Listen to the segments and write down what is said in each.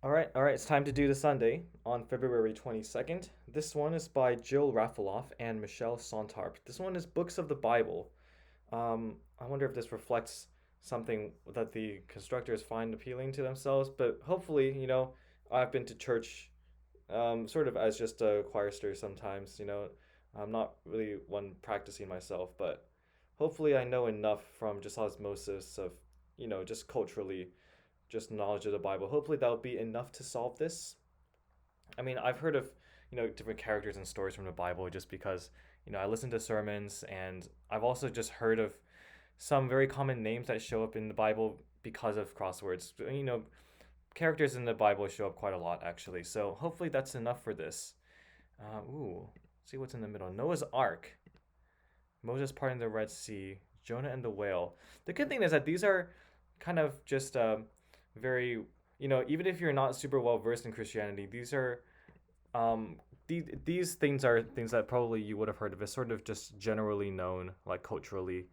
All right, it's time to do the Sunday on February 22nd. This one is by Jill Rafaloff and Michelle Sontarp. This one is Books of the Bible. I wonder if this reflects something that the constructors find appealing to themselves, but hopefully, I've been to church sort of as just a chorister sometimes, I'm not really one practicing myself, but hopefully I know enough from just osmosis of, just culturally just knowledge of the Bible. Hopefully that'll be enough to solve this. I mean, I've heard of, different characters and stories from the Bible just because, I listen to sermons and I've also just heard of some very common names that show up in the Bible because of crosswords. Characters in the Bible show up quite a lot actually. So hopefully that's enough for this. Ooh, see what's in the middle. Noah's Ark, Moses parting the Red Sea, Jonah and the whale. The good thing is that these are kind of just very, even if you're not super well versed in Christianity, these are these things are things that probably you would have heard of. It's sort of just generally known, like culturally.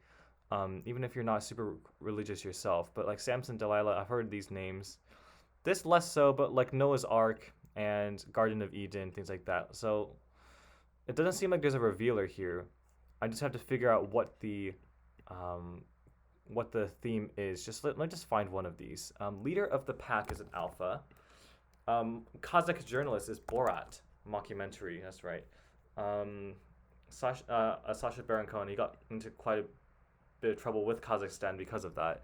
Even if you're not super religious yourself, but like Samson, Delilah, I've heard these names. This less so, but like Noah's Ark and Garden of Eden, things like that. So it doesn't seem like there's a revealer here. I just have to figure out um, what the theme is. Let me just find one of these. Leader of the pack is an alpha. Kazakh journalist is Borat mockumentary. That's right. Sasha Baron Cohen. He got into quite a bit of trouble with Kazakhstan because of that.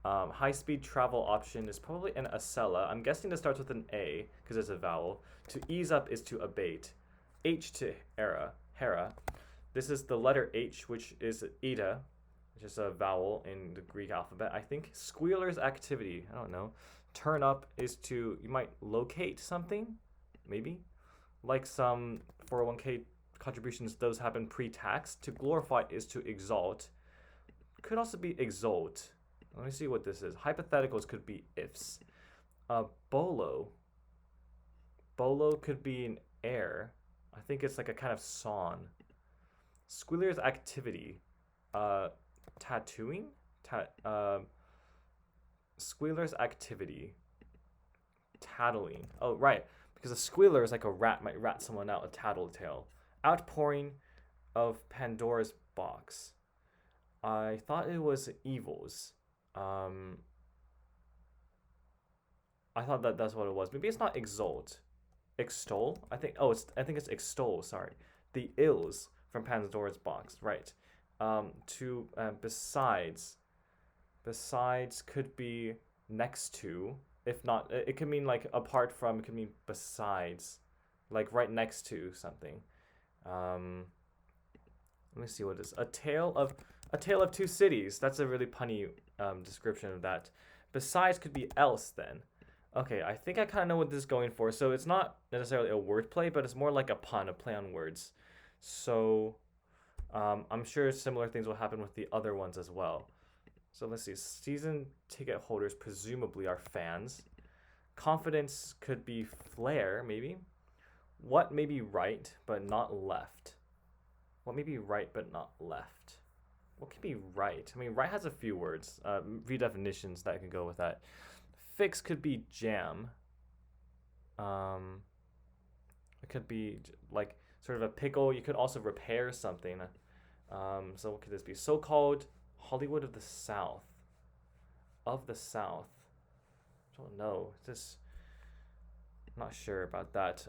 High-speed travel option is probably an Acela. I'm guessing this starts with an A because it's a vowel. To ease up is to abate. H to Hera. This is the letter H, which is Ida, which is a vowel in the Greek alphabet, I think. Squealer's activity, I don't know. Turn up is you might locate something, maybe. Like some 401k contributions, those happen pre-tax. To glorify is to exalt. Could also be exalt. Let me see what this is. Hypotheticals could be ifs. Bolo. Bolo could be an air. I think it's like a kind of song. Squealer's activity. Tattooing? Squealer's activity. Tattling. Oh, right. Because a squealer is like a rat might rat someone out, a tattletale. Outpouring of Pandora's box. I thought it was evils. Um, I thought that's what it was. Maybe it's not exalt. Extol? I think it's extol, sorry. The ills from Pandora's box, right. To besides. Besides could be next to. If not, it could mean like apart from. It could mean besides, like right next to something. Um, Let me see what it is. A tale of two cities. That's a really punny description of that. Besides could be else then. Okay, I think I kind of know what this is going for. So it's not necessarily a wordplay, but it's more like a pun, a play on words. So I'm sure similar things will happen with the other ones as well. So let's see. Season ticket holders presumably are fans. Confidence could be flair, maybe. What may be right but not left? What may be right but not left? What can be right? I mean, right has a few words, few definitions that can go with that. Fix could be jam. Um, it could be like sort of a pickle. You could also repair something. So what could this be? So-called Hollywood of the South. Of the South. I don't know. Just not sure about that.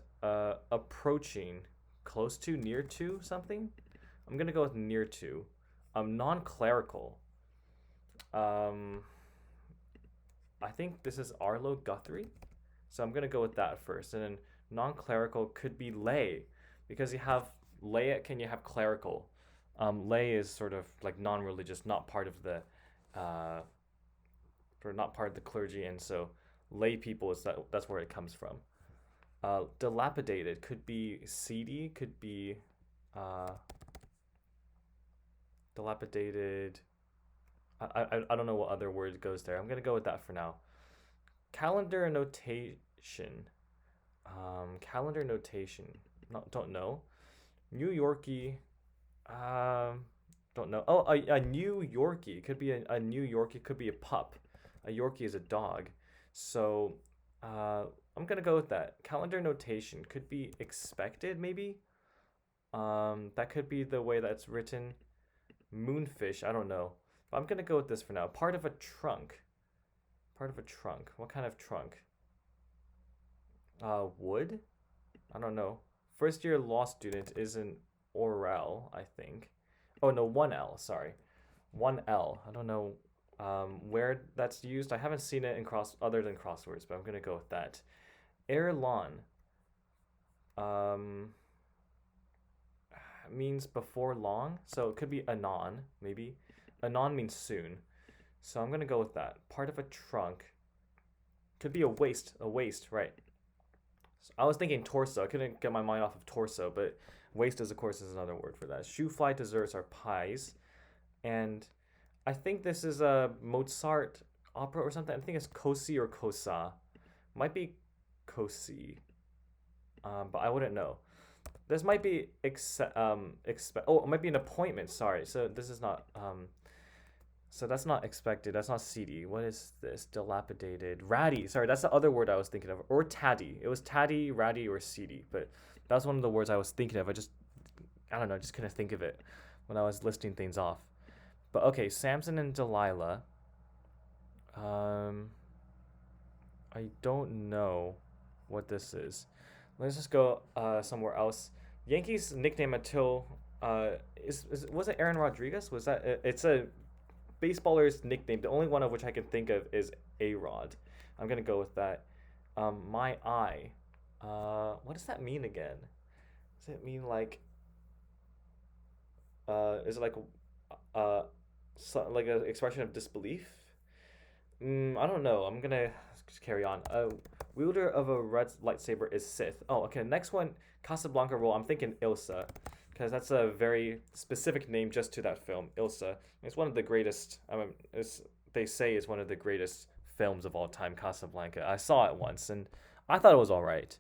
Approaching. Close to, near to something? I'm gonna go with near to. Non-clerical. Um, I think this is Arlo Guthrie. So I'm gonna go with that first. And then non-clerical could be lay. Because you have laic and you have clerical. Lay is sort of like non-religious, not part of the or not part of the clergy, and so lay people that's where it comes from. Dilapidated could be seedy, could be uh, dilapidated. I don't know what other word goes there. I'm gonna go with that for now. Calendar notation. Calendar notation. Don't know. New Yorkie. Don't know. Oh, a New Yorkie. It could be a New Yorkie. It could be a pup. A Yorkie is a dog. So Uh, I'm gonna go with that. Calendar notation could be expected, maybe. That could be the way that's written. Moonfish, I don't know. But I'm gonna go with this for now. Part of a trunk. Part of a trunk. What kind of trunk? Wood? I don't know. First year law student is an oral, I think. Oh no, 1L, sorry. 1L. I don't know where that's used. I haven't seen it in cross other than crosswords, but I'm gonna go with that. Erlon um means before long, so it could be anon, maybe. Anon means soon. So I'm gonna go with that. Part of a trunk. Could be a waist, right. So I was thinking torso. I couldn't get my mind off of torso, but waist is of course is another word for that. Shoe fly desserts are pies. And I think this is a Mozart opera or something. I think it's Kosi or Kosa. Might be Kosi, but I wouldn't know. This might be oh, it might be an appointment. Sorry, so this is not so that's not expected. That's not seedy. What is this? Dilapidated, ratty. Sorry, that's the other word I was thinking of. Or tatty. It was tatty, ratty, or seedy. But that was one of the words I was thinking of. I don't know. I just couldn't think of it when I was listing things off. But okay, Samson and Delilah. Um, I don't know what this is. Let's just go somewhere else. Yankees nickname until is was it Aaron Rodriguez? Was that it's a baseballer's nickname. The only one of which I can think of is A Rod. I'm gonna go with that. My eye. What does that mean again? Does it mean like is it like like an expression of disbelief? I don't know. I'm gonna just carry on. Wielder of a red lightsaber is Sith. Oh, okay. Next one, Casablanca role. I'm thinking Ilsa, because that's a very specific name just to that film. Ilsa. It's one of the greatest. They say it's one of the greatest films of all time. Casablanca. I saw it once and I thought it was all right,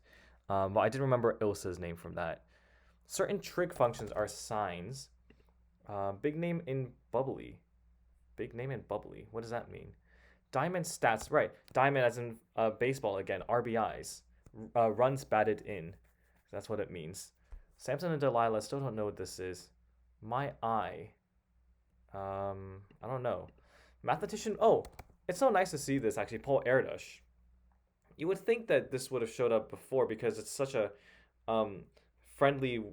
but I didn't remember Ilsa's name from that. Certain trig functions are signs. Big name in bubbly. Big name in bubbly. What does that mean? Diamond stats, right? Diamond as in baseball again. RBIs, runs batted in. That's what it means. Samson and Delilah still don't know what this is. My eye. I don't know. Mathematician. Oh, it's so nice to see this actually. Paul Erdős. You would think that this would have showed up before because it's such a friendly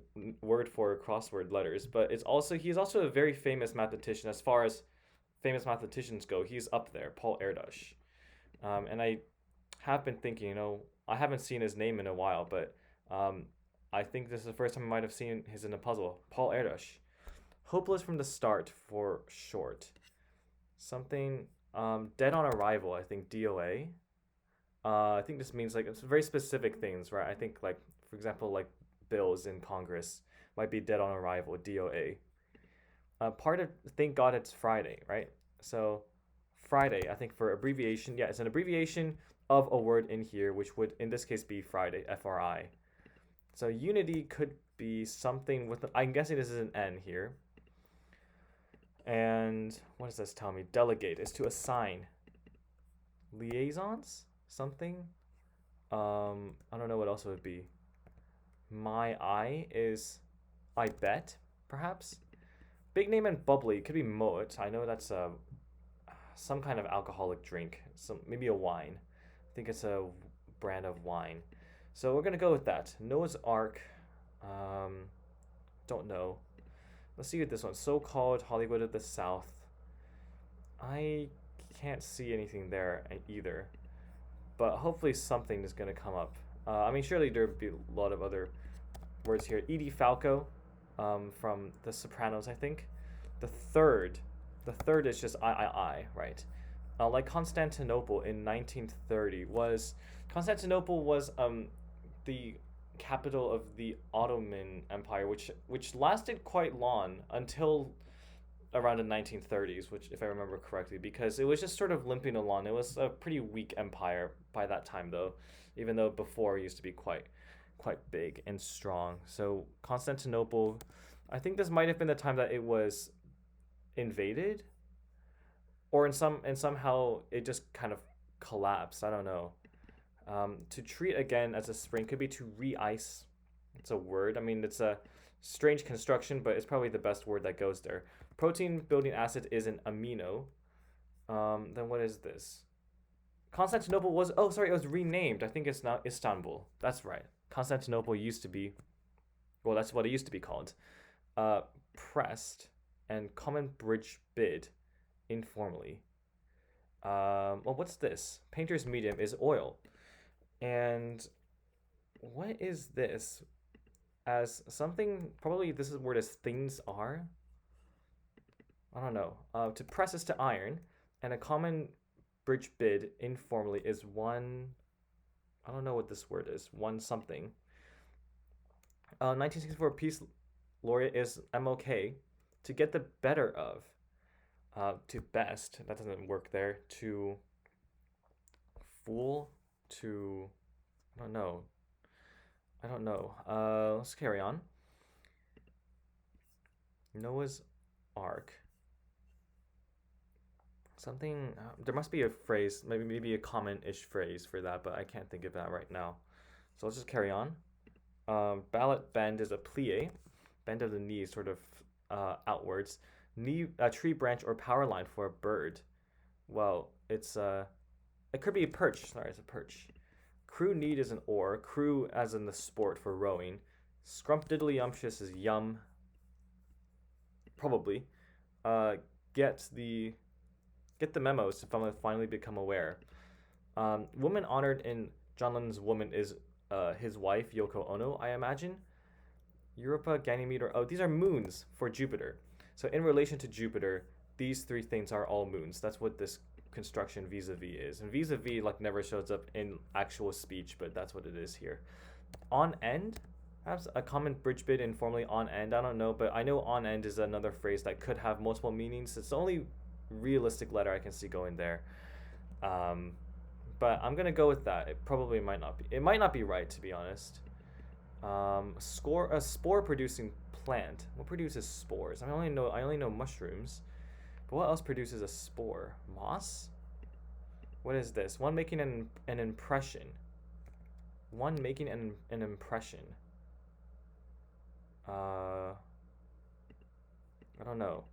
word for crossword letters, but he's also a very famous mathematician as far as famous mathematicians go. He's up there, Paul Erdős. And I have been thinking, I haven't seen his name in a while, but I think this is the first time I might have seen his in a puzzle. Paul Erdős. Hopeless from the start for short. Something dead on arrival, I think DOA. I think this means like it's very specific things, right? I think like for example like bills in Congress might be dead on arrival, DOA. Part of thank God it's Friday, right? So Friday, I think for abbreviation, yeah, it's an abbreviation of a word in here, which would in this case be Friday, FRI. So unity could be something with, I'm guessing this is an N here. And what does this tell me? Delegate is to assign. Liaisons? Something? I don't know what else it would be. My eye is I bet, perhaps? Big name and bubbly could be Moet. I know that's some kind of alcoholic drink. Maybe a wine. I think it's a brand of wine. So we're gonna go with that. Noah's Ark. Don't know. Let's see what this one. So-called Hollywood of the South. I can't see anything there either. But hopefully something is gonna come up. Surely there'd be a lot of other words here. Edie Falco. From The Sopranos, I think. The third is just I, right? Like Constantinople in 1930 Constantinople was the capital of the Ottoman Empire, which lasted quite long until around the 1930s, which if I remember correctly, because it was just sort of limping along. It was a pretty weak empire by that time, though, even though before it used to be quite big and strong. So Constantinople, I think this might have been the time that it was invaded, or somehow it just kind of collapsed. I don't know. To treat again as a spring could be to re-ice. It's a word. I mean, it's a strange construction, but it's probably the best word that goes there. Protein building acid is an amino. Then what is this? Constantinople was, oh, sorry, it was renamed. I think it's now Istanbul. That's right. Constantinople used to be, well, that's what it used to be called. Pressed and common bridge bid informally. Well, what's this? Painter's medium is oil. And what is this? As something, probably this is word as things are. I don't know. To press is to iron, and a common bridge bid informally is one. I don't know what this word is. One something. 1964 Peace Laureate is MLK. To get the better of. To best, that doesn't work there. To fool, to, I don't know. I don't know. Let's carry on. Noah's Ark. Something, there must be a phrase, maybe a common-ish phrase for that, but I can't think of that right now. So let's just carry on. Ballot bend is a plie, bend of the knees, sort of outwards. Knee, tree branch or power line for a bird. Well, it could be a perch. Sorry, it's a perch. Crew need is an oar. Crew as in the sport for rowing. Scrumptiddlyumptious is yum. Probably. Get the memos to finally become aware. Woman honored in John Lennon's Woman is his wife, Yoko Ono, I imagine. Europa, Ganymede, oh, these are moons for Jupiter. So in relation to Jupiter, these three things are all moons. That's what this construction vis-a-vis is. And vis-a-vis like never shows up in actual speech, but that's what it is here. On end, perhaps a common bridge bid informally on end. I don't know, but I know on end is another phrase that could have multiple meanings. It's the only realistic letter I can see going there. But I'm gonna go with that. It probably might not be. It might not be right, to be honest. A spore producing plant. What produces spores? I only know mushrooms. But what else produces a spore? Moss? What is this? One making an impression. One making an impression. I don't know.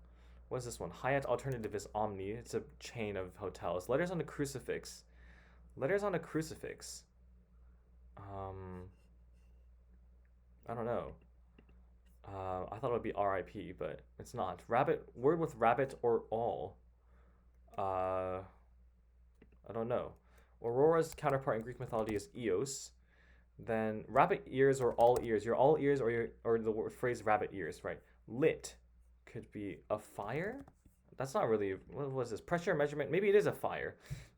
What is this one? Hyatt alternative is Omni. It's a chain of hotels. Letters on a crucifix. Letters on a crucifix. I don't know. I thought it would be R.I.P., but it's not. Rabbit, word with rabbit or all. I don't know. Aurora's counterpart in Greek mythology is Eos. Then rabbit ears or all ears. Your all ears or the word, phrase rabbit ears, right? Lit could be a fire. That's not really, what was this? Pressure measurement. Maybe it is a fire.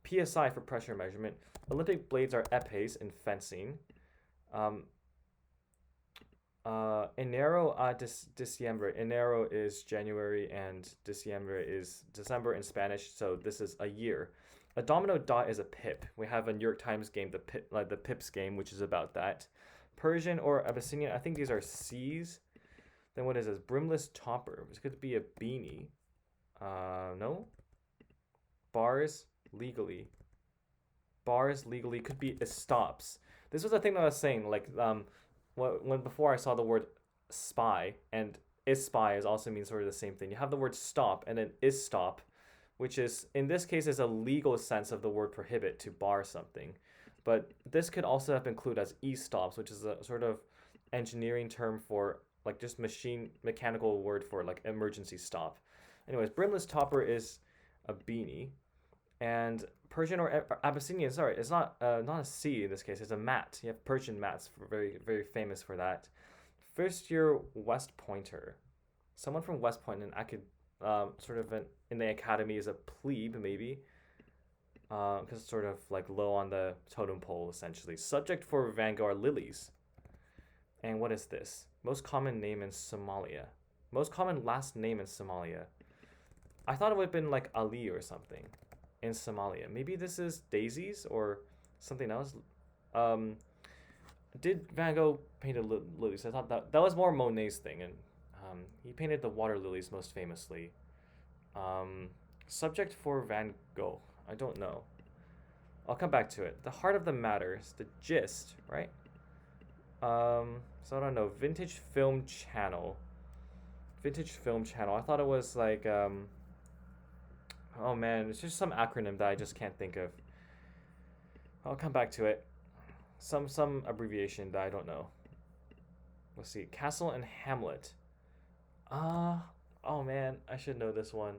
PSI for pressure measurement. Olympic blades are epes in fencing. Enero a diciembre. Enero is January and diciembre is December in Spanish, so this is a year. A domino dot is a pip. We have a New York Times game, the Pips game, which is about that. Persian or Abyssinian, I think these are C's. Then what is this? Brimless topper. This could be a beanie. No? Bars legally. Bars legally could be estops. This was the thing that I was saying, like, when before I saw the word spy, and is spy is also means sort of the same thing. You have the word stop and then is stop, which is in this case is a legal sense of the word prohibit, to bar something. But this could also have been included as e-stops, which is a sort of engineering term for like just mechanical word for like emergency stop. Anyways, brimless topper is a beanie, and Persian or Abyssinian, sorry, it's not a C in this case. It's a mat. You have Persian mats, very very famous for that. First year West Pointer, someone from West Point, and I could sort of in the academy is a plebe maybe, because it's sort of like low on the totem pole essentially. Subject for Van Gogh are lilies. And what is this? Most common name in Somalia. Most common last name in Somalia. I thought it would have been like Ali or something in Somalia. Maybe this is daisies or something else. Did Van Gogh painted lilies? I thought that was more Monet's thing, and he painted the water lilies most famously. Subject for Van Gogh. I don't know. I'll come back to it. The heart of the matter is the gist, right? So I don't know. Vintage film channel. Vintage film channel. I thought it was like oh man, it's just some acronym that I just can't think of. I'll come back to it. Some abbreviation that I don't know. Let's see. Castle and Hamlet. Oh man, I should know this one.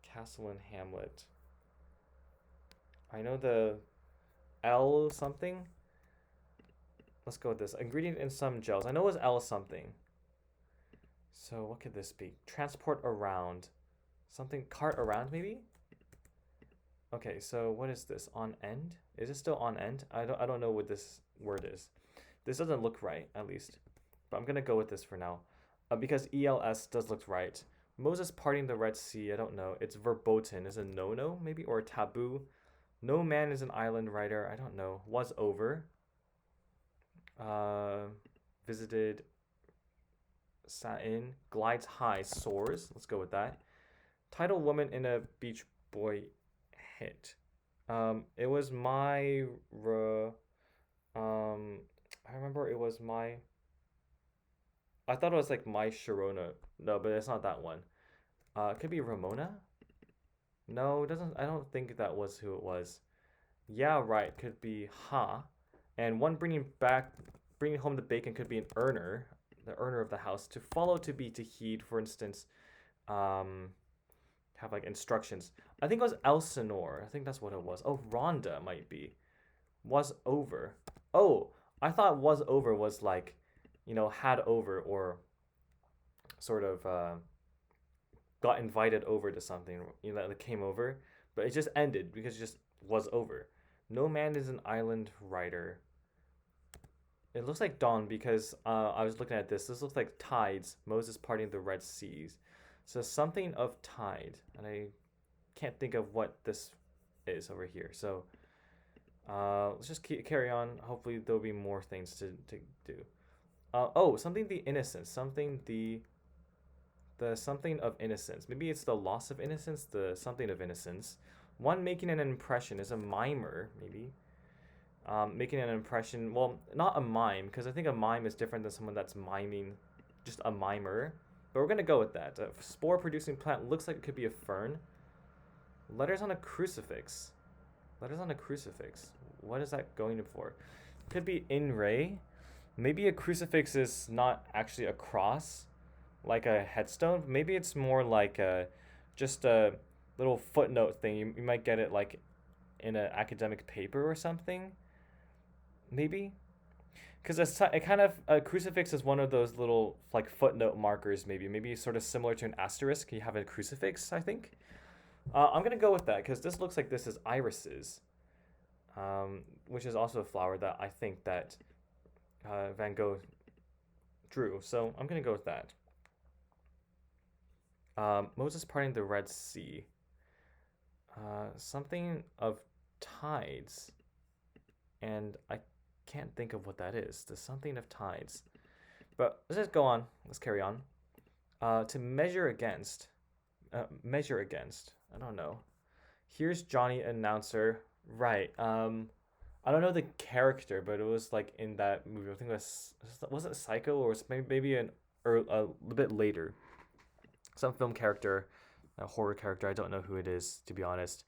Castle and Hamlet. I know the L something. Let's go with this. Ingredient in some gels. I know it was L something. So what could this be? Transport around. Something cart around maybe? Okay, so what is this? On end? Is it still on end? I don't know what this word is. This doesn't look right, at least. But I'm gonna go with this for now. Because ELS does look right. Moses parting the Red Sea, I don't know. It's verboten. Is it no-no, maybe? Or taboo? No man is an island writer. I don't know. Was over. Visited. Sat in. Glides high. Soars. Let's go with that. Title woman in a Beach Boy hit. It was my. I remember it was my. I thought it was like My Sharona. No, but it's not that one. It could be Ramona. No, it doesn't. I don't think that was who it was. Yeah, right. Could be Ha. And one bringing home the bacon could be an earner, the earner of the house. To follow, to be, to heed. For instance, have like instructions. I think it was Elsinore. I think that's what it was. Oh, Rhonda might be. Was over. Oh, I thought was over was like, had over or sort of got invited over to something, that came over, but it just ended because it just was over. No man is an island writer. It looks like dawn because I was looking at this. This looks like tides. Moses parting the Red Seas. So something of tide, and I can't think of what this is over here. So let's just carry on. Hopefully there'll be more things to do. Something the innocence, something the something of innocence. Maybe it's the loss of innocence, the something of innocence. One making an impression is a mimer, maybe. Making an impression, well, not a mime, because I think a mime is different than someone that's miming, just a mimer. But we're going to go with that. A spore-producing plant looks like it could be a fern. Letters on a crucifix. Letters on a crucifix. What is that going for? Could be in re. Maybe a crucifix is not actually a cross, like a headstone. Maybe it's more like just a little footnote thing. You might get it like in an academic paper or something. Maybe. Because a crucifix is one of those little like footnote markers. Maybe sort of similar to an asterisk. You have a crucifix, I think. I'm gonna go with that because this looks like this is irises, which is also a flower that I think that Van Gogh drew. So I'm gonna go with that. Moses parting the Red Sea. Something of tides, and I can't think of what that is. The something of tides. But let's just go on. Let's carry on. To measure against. Measure against. I don't know. Here's Johnny Announcer. Right. I don't know the character, but it was like in that movie. I think was it Psycho or was maybe a little bit later. Some film character, a horror character. I don't know who it is, to be honest.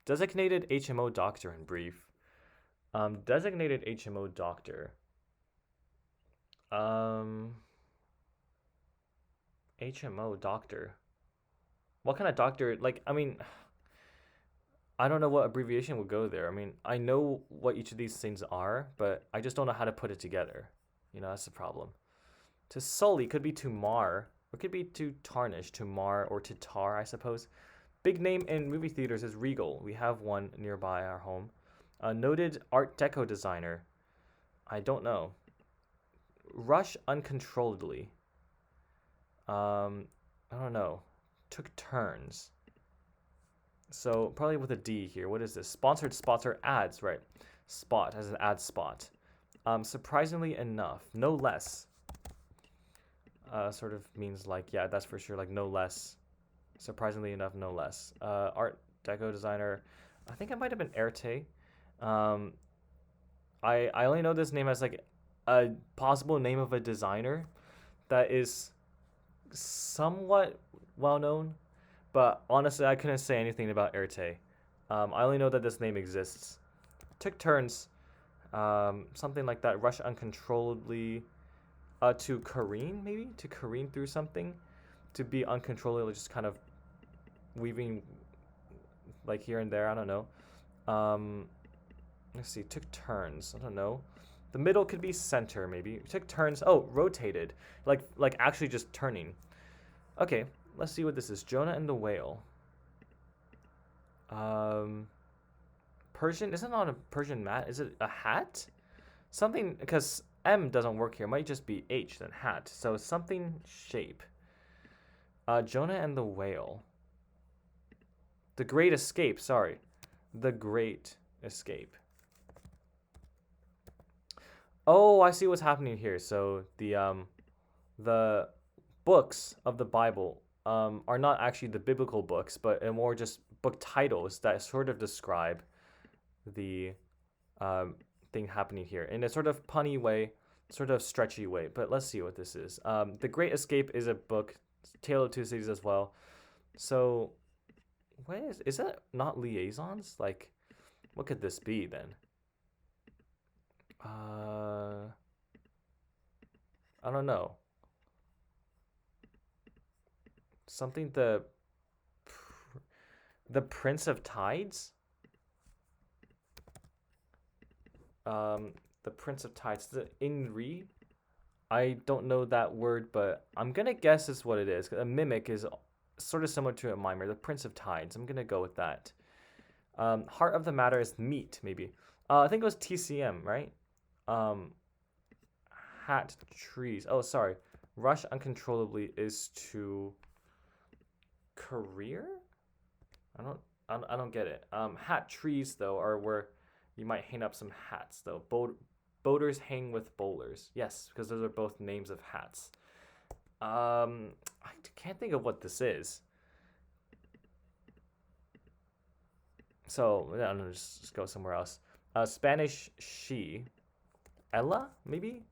Designated HMO doctor in brief. Designated HMO doctor. HMO doctor. What kind of doctor? Like, I mean, I don't know what abbreviation would go there. I mean, I know what each of these things are, but I just don't know how to put it together. That's the problem. To sully could be to mar, or could be to tarnish, to mar, or to tar, I suppose. Big name in movie theaters is Regal. We have one nearby our home. A noted Art Deco designer. I don't know. Rush uncontrolledly. I don't know. Took turns. So probably with a D here. What is this? Sponsored spots or ads, right? Spot as an ad spot. Surprisingly enough, no less. Sort of means like, yeah, that's for sure. Like no less. Surprisingly enough, no less. Art Deco designer. I think it might have been Erte. Um, I only know this name as like a possible name of a designer that is somewhat well known, but honestly, I couldn't say anything about Erte. I only know that this name exists. Took turns, something like that. Rush uncontrollably, to careen maybe to careen through something, to be uncontrollably just kind of weaving like here and there. I don't know. Um, let's see. Took turns. I don't know. The middle could be center maybe. Took turns. Oh, rotated. Like actually just turning. Okay, let's see what this is. Jonah and the whale. Um, Persian. Isn't it not a Persian mat? Is it a hat? Something, because M doesn't work here. It might just be H then hat. So something shape. Jonah and the whale. The Great Escape. Sorry, The Great Escape. Oh, I see what's happening here. So the books of the Bible are not actually the biblical books, but more just book titles that sort of describe the thing happening here in a sort of punny way, sort of stretchy way. But let's see what this is. The Great Escape is a book, Tale of Two Cities as well. So, what is that? Not liaisons? Like, what could this be then? I don't know. Something the Prince of Tides. The Prince of Tides. The Inri. I don't know that word, but I'm gonna guess is what it is. A mimic is sort of similar to a mimer. The Prince of Tides. I'm gonna go with that. Heart of the matter is meat, maybe. I think it was TCM, right? Um, Hat trees. Oh, sorry. Rush uncontrollably is to career. I don't get it. Hat trees though are where you might hang up some hats though. Boaters hang with bowlers. Yes, because those are both names of hats. I can't think of what this is. So I don't know, just go somewhere else. Spanish she. Ella maybe.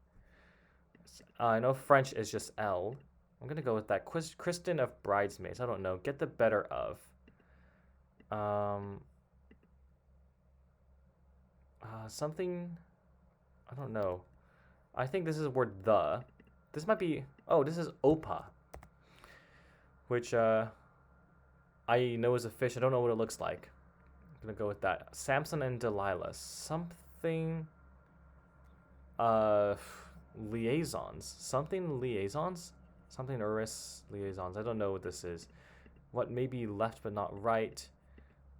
I know French is just L. I'm gonna go with that. Kristen of Bridesmaids. I don't know. Get the better of. Something. I don't know. I think this is word the. This might be. Oh, this is Opa, which I know is a fish. I don't know what it looks like. I'm gonna go with that. Samson and Delilah. Something. Liaisons. Something liaisons. Something Uris liaisons. I don't know what this is. What may be left but not right.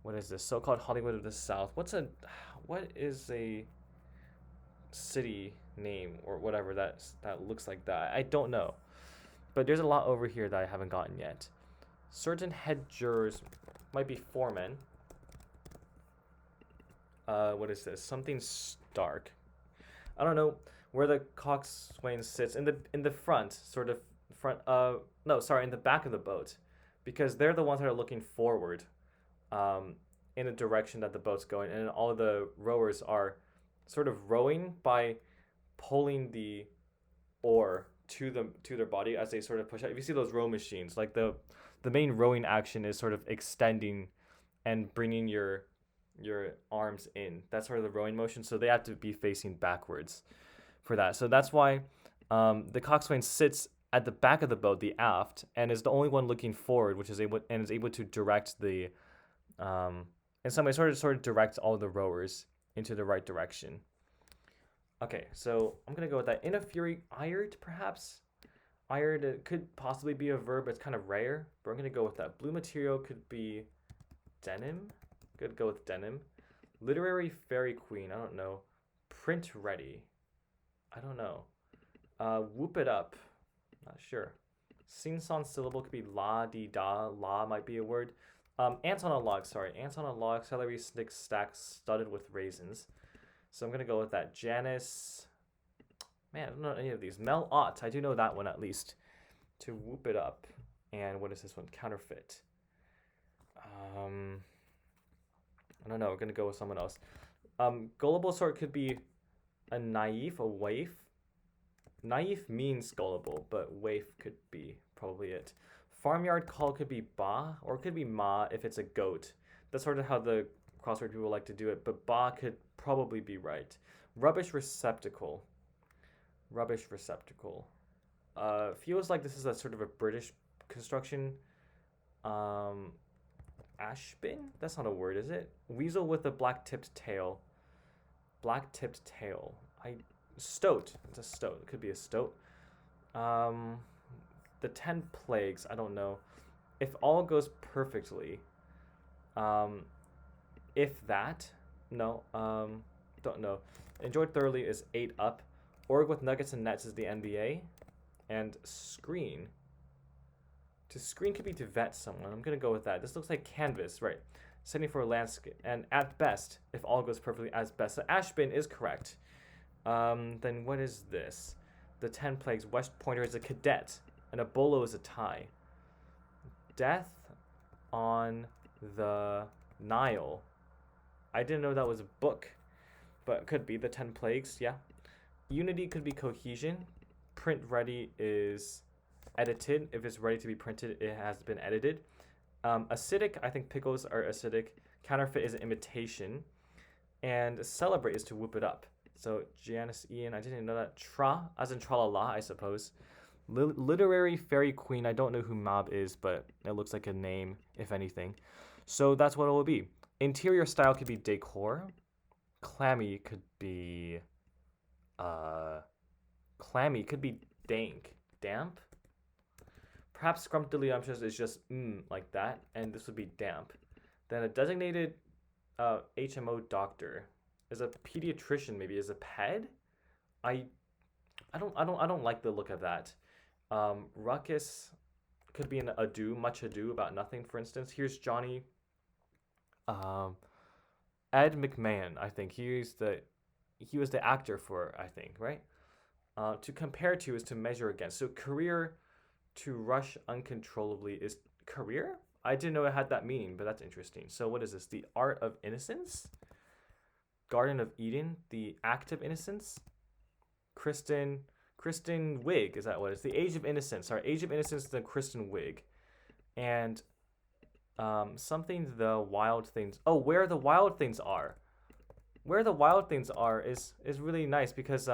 What is this? So-called Hollywood of the South. What is a city name or whatever that looks like that? I don't know. But there's a lot over here that I haven't gotten yet. Certain head jurors might be foremen. What is this? Something stark. I don't know where the coxswain sits in the front, sort of front. No, sorry, in the back of the boat, because they're the ones that are looking forward, in the direction that the boat's going, and all the rowers are sort of rowing by pulling the oar to their body as they sort of push out. If you see those row machines, like the main rowing action is sort of extending and bringing your arms in. That's sort of the rowing motion. So they have to be facing backwards for that. So that's why the coxswain sits at the back of the boat, the aft, and is the only one looking forward, which is able to direct the in some way sort of direct all the rowers into the right direction. Okay, so I'm gonna go with that. In a fury, ired perhaps. Ired, it could possibly be a verb. It's kind of rare, but I'm gonna go with that. Blue material could be denim. Could go with denim. Literary fairy queen. I don't know. Print ready. I don't know. Whoop it up. Not sure. Sing-song syllable could be la di da. La might be a word. Ants on a log. Sorry, ants on a log. Celery stick stacked, studded with raisins. So I'm gonna go with that. Janice. Man, I don't know any of these. Mel Ott. I do know that one at least. To whoop it up. And what is this one? Counterfeit. I don't know. We're gonna go with someone else. Gullible sort could be a naive, a waif. Naive means gullible, but waif could be probably it. Farmyard call could be ba, or it could be ma if it's a goat. That's sort of how the crossword people like to do it, but ba could probably be right. Rubbish receptacle. Rubbish receptacle. Feels like this is a sort of a British construction. Um, Ash bin? That's not a word, is it? Weasel with a black tipped tail. Black tipped tail. Stoat. It's a stoat. It could be a stoat. Um, the 10 plagues. I don't know. If all goes perfectly. If that. No. Don't know. Enjoyed thoroughly is 8 up. Org with nuggets and nets is the NBA. And screen. To screen could be to vet someone. I'm gonna go with that. This looks like canvas, right? Setting for a landscape. And at best, if all goes perfectly as best. So Ashbin is correct. Then what is this? The 10 plagues. West Pointer is a cadet. And a bolo is a tie. Death on the Nile. I didn't know that was a book. But it could be the 10 plagues, yeah. Unity could be cohesion. Print ready is edited. If it's ready to be printed, it has been edited. Acidic, I think pickles are acidic. Counterfeit is imitation. And celebrate is to whoop it up. So Janice Ian, I didn't know that. Tra, as in tra-la-la, I suppose. Literary fairy queen, I don't know who Mob is, but it looks like a name, if anything. So that's what it will be. Interior style could be decor. Clammy could be... Clammy could be dank. Damp? Perhaps scrumptious is just like that, and this would be damp. Then a designated HMO doctor is a pediatrician, maybe is a ped. I don't like the look of that. Ruckus could be an ado, much ado about nothing. For instance, here's Johnny. Ed McMahon, I think he was the actor for, I think, right? To compare to is to measure against. So career. To rush uncontrollably is career? I didn't know it had that meaning, but that's interesting. So what is this? The art of innocence? Garden of Eden? The act of innocence? Kristen Wiig, is that what it is? The Age of Innocence. Sorry, Age of Innocence, the Kristen Wiig. And something the wild things. Oh, where the wild things are. Where the wild things are is really nice because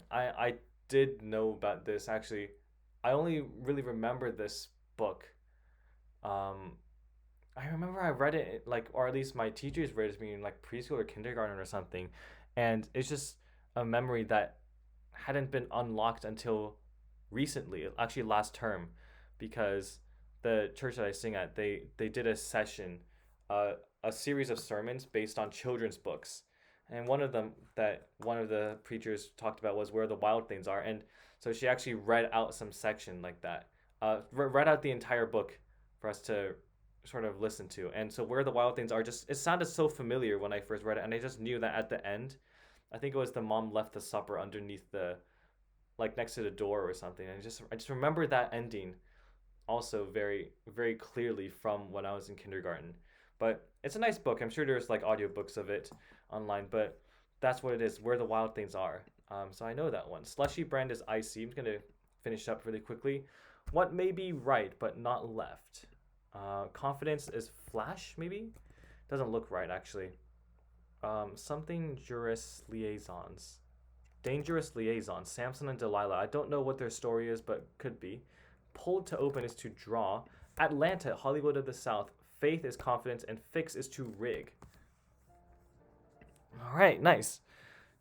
I did know about this actually. I only really remember this book. I remember I read it like, or at least my teachers read it to me in like preschool or kindergarten or something, and it's just a memory that hadn't been unlocked until recently, actually last term, because the church that I sing at, they did a session, a series of sermons based on children's books, and one of them that one of the preachers talked about was where the wild things are, and so she actually read out some section like that, read out the entire book for us to sort of listen to. And so where the wild things are, just it sounded so familiar when I first read it, and I just knew that at the end, I think it was the mom left the supper underneath the, like next to the door or something. And I just remember that ending also very, very clearly from when I was in kindergarten. But it's a nice book. I'm sure there's like audiobooks of it online, but that's what it is, where the wild things are. So I know that one. Slushy brand is icy. I'm gonna finish up really quickly. What may be right but not left? Confidence is flash, maybe? Doesn't look right, actually. Something Dangerous liaisons. Samson and Delilah. I don't know what their story is, but could be. Pulled to open is to draw. Atlanta, Hollywood of the South. Faith is confidence, and fix is to rig. All right, nice.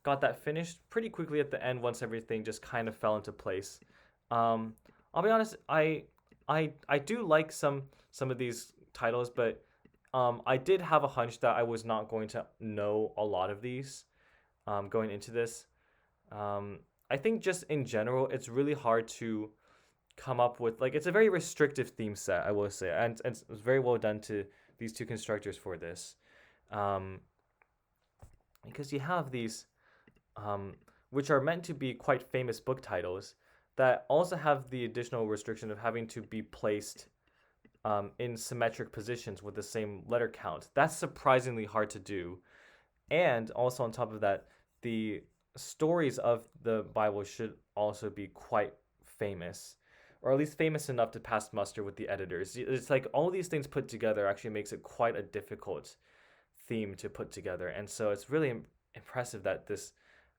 Got that finished pretty quickly at the end once everything just kind of fell into place. I'll be honest, I do like some of these titles, but I did have a hunch that I was not going to know a lot of these going into this. I think just in general, it's really hard to come up with, like, it's a very restrictive theme set, I will say, and it's very well done to these two constructors for this. Because you have these, which are meant to be quite famous book titles, that also have the additional restriction of having to be placed in symmetric positions with the same letter count. That's surprisingly hard to do. And also on top of that, the stories of the Bible should also be quite famous, or at least famous enough to pass muster with the editors. It's like all these things put together actually makes it quite a difficult theme to put together, and so it's really impressive that this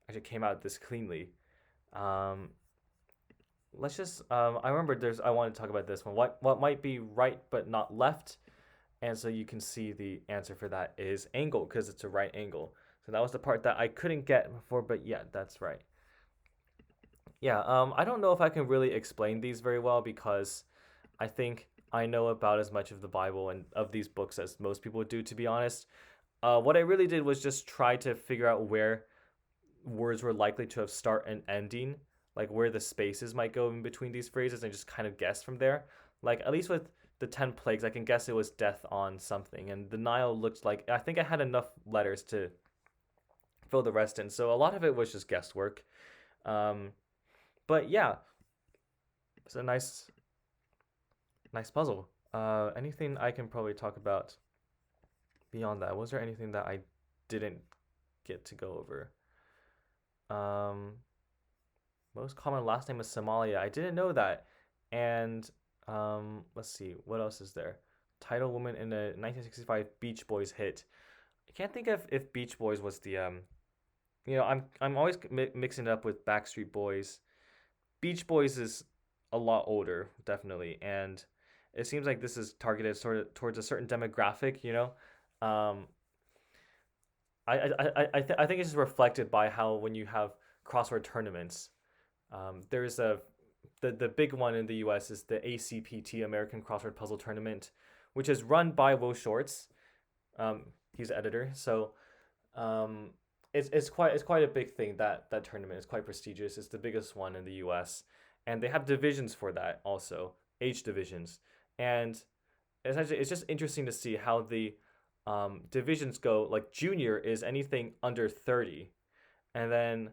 actually came out this cleanly. Um, let's just I remember there's I want to talk about this one. What might be right but not left, and so you can see the answer for that is angle because it's a right angle. So that was the part that I couldn't get before, but yeah, that's right. Yeah, I don't know if I can really explain these very well because I think I know about as much of the Bible and of these books as most people do, to be honest. What I really did was just try to figure out where words were likely to have start and ending, like where the spaces might go in between these phrases, and just kind of guess from there. Like at least with the 10 plagues, I can guess it was death on something, and the Nile looked like I think I had enough letters to fill the rest in. So a lot of it was just guesswork. Um, but yeah, it's a nice puzzle. Anything I can probably talk about beyond that? Was there anything that I didn't get to go over? Um, Most common last name is Somalia. I didn't know that. And let's see, what else is there? Title woman in a 1965 Beach Boys hit. I can't think of if Beach Boys was the I'm always mixing it up with Backstreet Boys. Beach Boys is a lot older, definitely, and it seems like this is targeted sort of towards a certain demographic. Um, I think it's just reflected by how when you have crossword tournaments, there's the big one in the U.S. is the ACPT American Crossword Puzzle Tournament, which is run by Will Shorts. He's the editor, so it's quite a big thing. That tournament is quite prestigious. It's the biggest one in the U.S. and they have divisions for that also, age divisions, and it's just interesting to see how the divisions go. Like junior is anything under 30, and then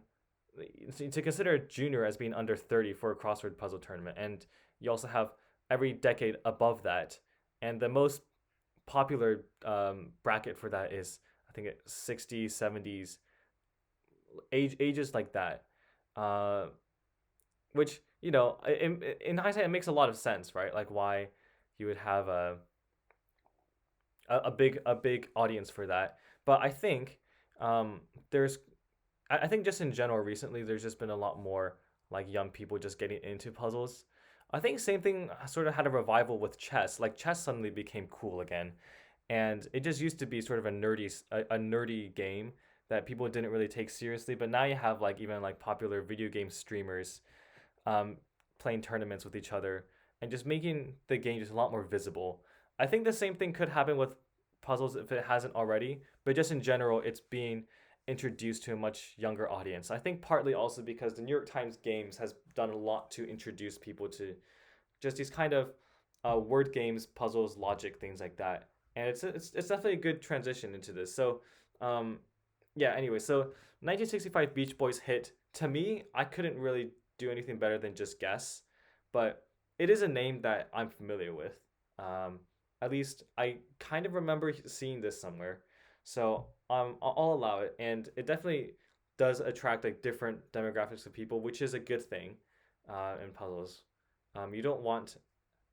to consider junior as being under 30 for a crossword puzzle tournament, and you also have every decade above that, and the most popular bracket for that is I think it 60s, 70s, ages like that, uh, which in hindsight it makes a lot of sense, right? Like why you would have a big audience for that. But I think there's I think just in general recently there's just been a lot more like young people just getting into puzzles. I think same thing sort of had a revival with chess. Like chess suddenly became cool again, and it just used to be sort of a nerdy game that people didn't really take seriously. But now you have like even like popular video game streamers um, playing tournaments with each other and just making the game just a lot more visible. I think the same thing could happen with puzzles if it hasn't already, but just in general, it's being introduced to a much younger audience. I think partly also because the New York Times Games has done a lot to introduce people to just these kind of word games, puzzles, logic, things like that. And it's definitely a good transition into this. So, um, yeah. Anyway, so 1965 Beach Boys hit. To me, I couldn't really do anything better than just guess, but it is a name that I'm familiar with. Um, at least I kind of remember seeing this somewhere, so I'll allow it, and it definitely does attract like different demographics of people, which is a good thing in puzzles. You don't want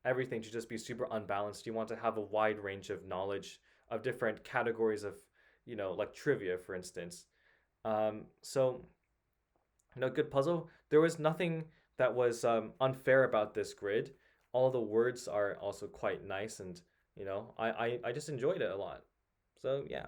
everything to just be super unbalanced. You want to have a wide range of knowledge of different categories of, like trivia, for instance. So good puzzle. There was nothing that was unfair about this grid. All the words are also quite nice, and I just enjoyed it a lot. So yeah.